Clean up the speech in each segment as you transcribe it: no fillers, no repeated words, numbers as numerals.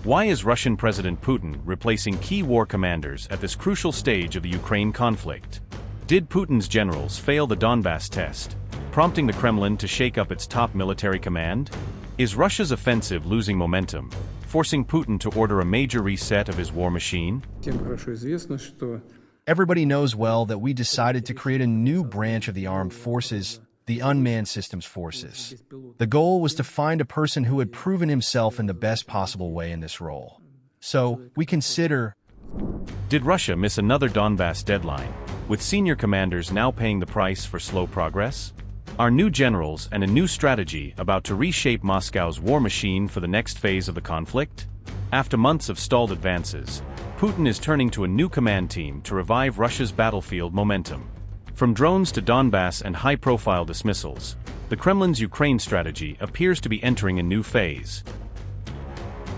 Why is Russian President Putin replacing key war commanders at this crucial stage of the Ukraine conflict? Did Putin's generals fail the Donbas test, prompting the Kremlin to shake up its top military command? Is Russia's offensive losing momentum, forcing Putin to order a major reset of his war machine? Everybody knows well that we decided to create a new branch of the armed forces, the Unmanned Systems Forces. The goal was to find a person who had proven himself in the best possible way in this role. So, we consider... Did Russia miss another Donbas deadline, with senior commanders now paying the price for slow progress? Are new generals and a new strategy about to reshape Moscow's war machine for the next phase of the conflict? After months of stalled advances, Putin is turning to a new command team to revive Russia's battlefield momentum. From drones to Donbas and high-profile dismissals, the Kremlin's Ukraine strategy appears to be entering a new phase.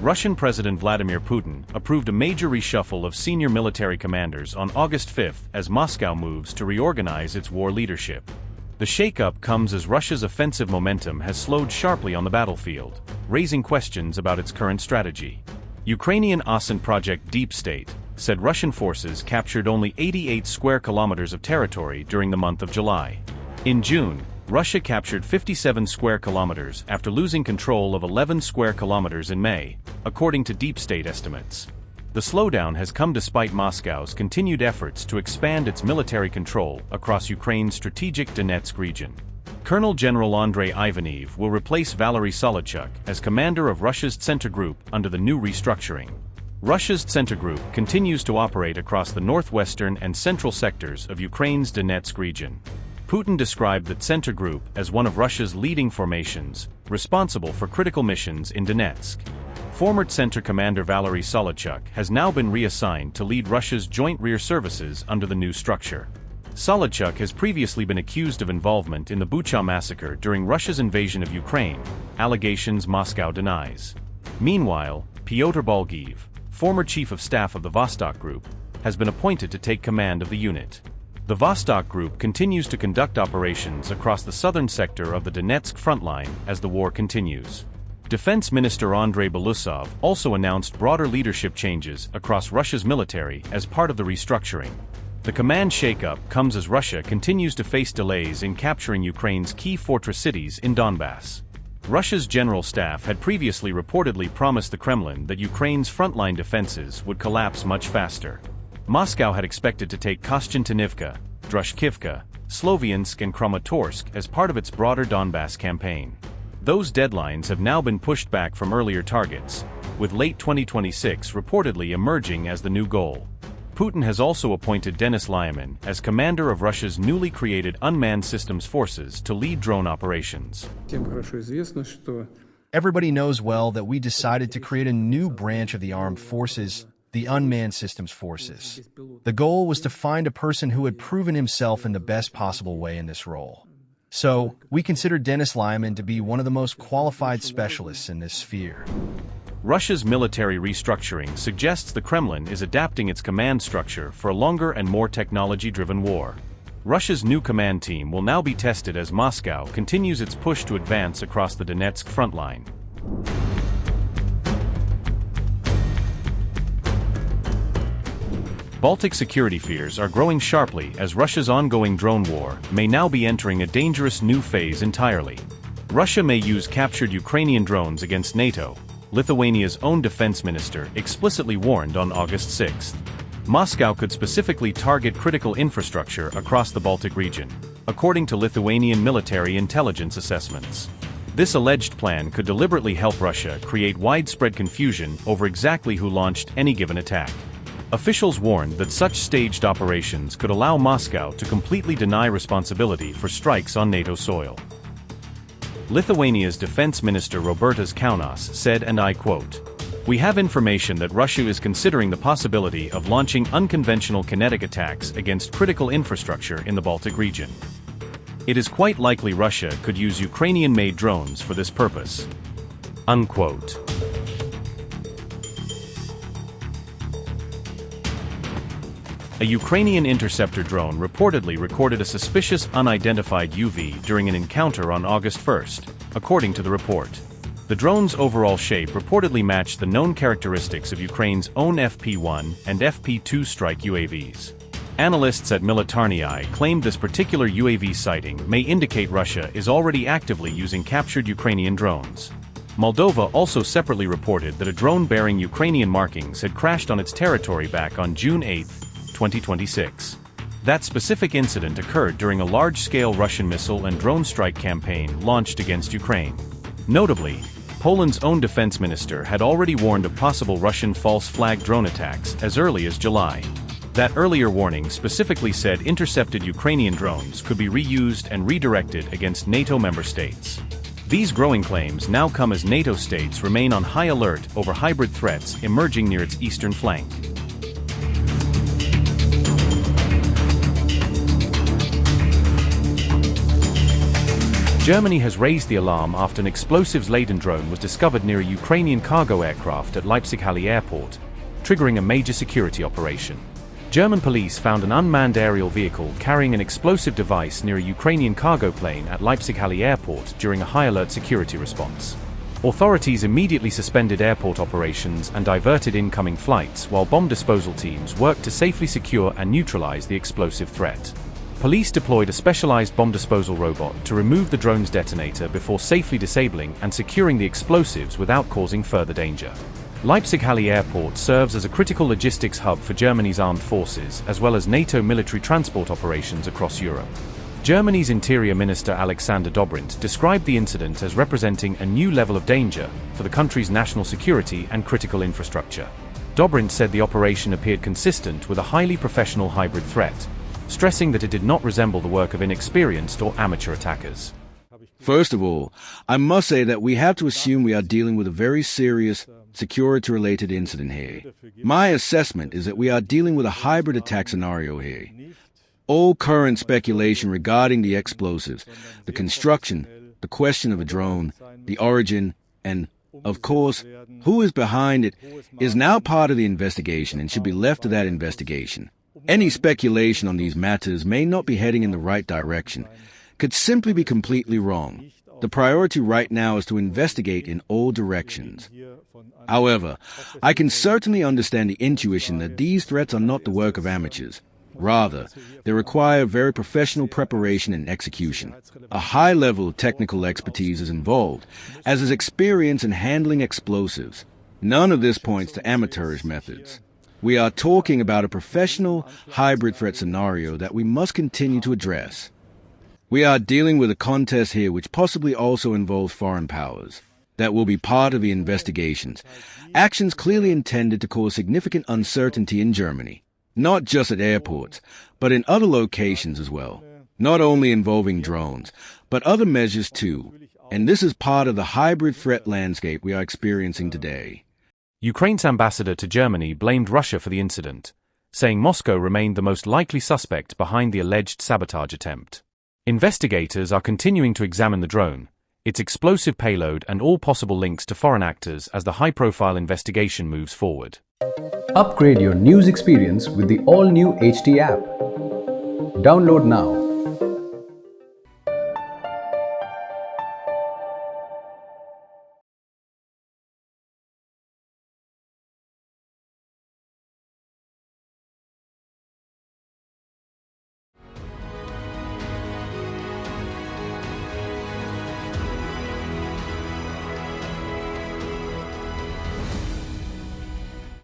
Russian President Vladimir Putin approved a major reshuffle of senior military commanders on August 5 as Moscow moves to reorganize its war leadership. The shakeup comes as Russia's offensive momentum has slowed sharply on the battlefield, raising questions about its current strategy. Ukrainian OSINT Project Deep State said Russian forces captured only 88 square kilometers of territory during the month of July. In June, Russia captured 57 square kilometers after losing control of 11 square kilometers in May, according to Deep State estimates. The slowdown has come despite Moscow's continued efforts to expand its military control across Ukraine's strategic Donetsk region. Colonel General Andrei Ivanev will replace Valery Solochuk as commander of Russia's Center Group under the new restructuring. Russia's Center Group continues to operate across the northwestern and central sectors of Ukraine's Donetsk region. Putin described the Center Group as one of Russia's leading formations, responsible for critical missions in Donetsk. Former Center Commander Valery Solochuk has now been reassigned to lead Russia's Joint Rear Services under the new structure. Solochuk has previously been accused of involvement in the Bucha massacre during Russia's invasion of Ukraine, allegations Moscow denies. Meanwhile, Pyotr Balgiev, former Chief of Staff of the Vostok Group, has been appointed to take command of the unit. The Vostok Group continues to conduct operations across the southern sector of the Donetsk frontline as the war continues. Defense Minister Andrei Belousov also announced broader leadership changes across Russia's military as part of the restructuring. The command shakeup comes as Russia continues to face delays in capturing Ukraine's key fortress cities in Donbas. Russia's general staff had previously reportedly promised the Kremlin that Ukraine's frontline defenses would collapse much faster. Moscow had expected to take Kostiantynivka, Drushkivka, Sloviansk and Kramatorsk as part of its broader Donbas campaign. Those deadlines have now been pushed back from earlier targets, with late 2026 reportedly emerging as the new goal. Putin has also appointed Denis Lyman as commander of Russia's newly created Unmanned Systems Forces to lead drone operations. Everybody knows well that we decided to create a new branch of the armed forces, the Unmanned Systems Forces. The goal was to find a person who had proven himself in the best possible way in this role. So, we consider Denis Lyman to be one of the most qualified specialists in this sphere. Russia's military restructuring suggests the Kremlin is adapting its command structure for a longer and more technology-driven war. Russia's new command team will now be tested as Moscow continues its push to advance across the Donetsk frontline. Baltic security fears are growing sharply as Russia's ongoing drone war may now be entering a dangerous new phase entirely. Russia may use captured Ukrainian drones against NATO, Lithuania's own defense minister explicitly warned on August 6. Moscow could specifically target critical infrastructure across the Baltic region, according to Lithuanian military intelligence assessments. This alleged plan could deliberately help Russia create widespread confusion over exactly who launched any given attack. Officials warned that such staged operations could allow Moscow to completely deny responsibility for strikes on NATO soil. Lithuania's defense minister Robertas Kaunas said, and I quote, "We have information that Russia is considering the possibility of launching unconventional kinetic attacks against critical infrastructure in the Baltic region. It is quite likely Russia could use Ukrainian-made drones for this purpose." Unquote. A Ukrainian interceptor drone reportedly recorded a suspicious unidentified UV during an encounter on August 1, according to the report. The drone's overall shape reportedly matched the known characteristics of Ukraine's own FP-1 and FP-2 strike UAVs. Analysts at Militarny claimed this particular UAV sighting may indicate Russia is already actively using captured Ukrainian drones. Moldova also separately reported that a drone bearing Ukrainian markings had crashed on its territory back on June 8, 2026. That specific incident occurred during a large-scale Russian missile and drone strike campaign launched against Ukraine. Notably, Poland's own defense minister had already warned of possible Russian false flag drone attacks as early as July. That earlier warning specifically said intercepted Ukrainian drones could be reused and redirected against NATO member states. These growing claims now come as NATO states remain on high alert over hybrid threats emerging near its eastern flank. Germany has raised the alarm after an explosives-laden drone was discovered near a Ukrainian cargo aircraft at Leipzig-Halle Airport, triggering a major security operation. German police found an unmanned aerial vehicle carrying an explosive device near a Ukrainian cargo plane at Leipzig-Halle Airport during a high-alert security response. Authorities immediately suspended airport operations and diverted incoming flights while bomb disposal teams worked to safely secure and neutralize the explosive threat. Police deployed a specialized bomb disposal robot to remove the drone's detonator before safely disabling and securing the explosives without causing further danger. Leipzig-Halle Airport serves as a critical logistics hub for Germany's armed forces as well as NATO military transport operations across Europe. Germany's Interior Minister Alexander Dobrindt described the incident as representing a new level of danger for the country's national security and critical infrastructure. Dobrindt said the operation appeared consistent with a highly professional hybrid threat, stressing that it did not resemble the work of inexperienced or amateur attackers. First of all, I must say that we have to assume we are dealing with a very serious security-related incident here. My assessment is that we are dealing with a hybrid attack scenario here. All current speculation regarding the explosives, the construction, the question of a drone, the origin, and, of course, who is behind it, is now part of the investigation and should be left to that investigation. Any speculation on these matters may not be heading in the right direction, could simply be completely wrong. The priority right now is to investigate in all directions. However, I can certainly understand the intuition that these threats are not the work of amateurs. Rather, they require very professional preparation and execution. A high level of technical expertise is involved, as is experience in handling explosives. None of this points to amateurish methods. We are talking about a professional hybrid threat scenario that we must continue to address. We are dealing with a contest here which possibly also involves foreign powers. That will be part of the investigations. Actions clearly intended to cause significant uncertainty in Germany. Not just at airports, but in other locations as well. Not only involving drones, but other measures too. And this is part of the hybrid threat landscape we are experiencing today. Ukraine's ambassador to Germany blamed Russia for the incident, saying Moscow remained the most likely suspect behind the alleged sabotage attempt. Investigators are continuing to examine the drone, its explosive payload and all possible links to foreign actors as the high-profile investigation moves forward. Upgrade your news experience with the all-new HT app. Download now.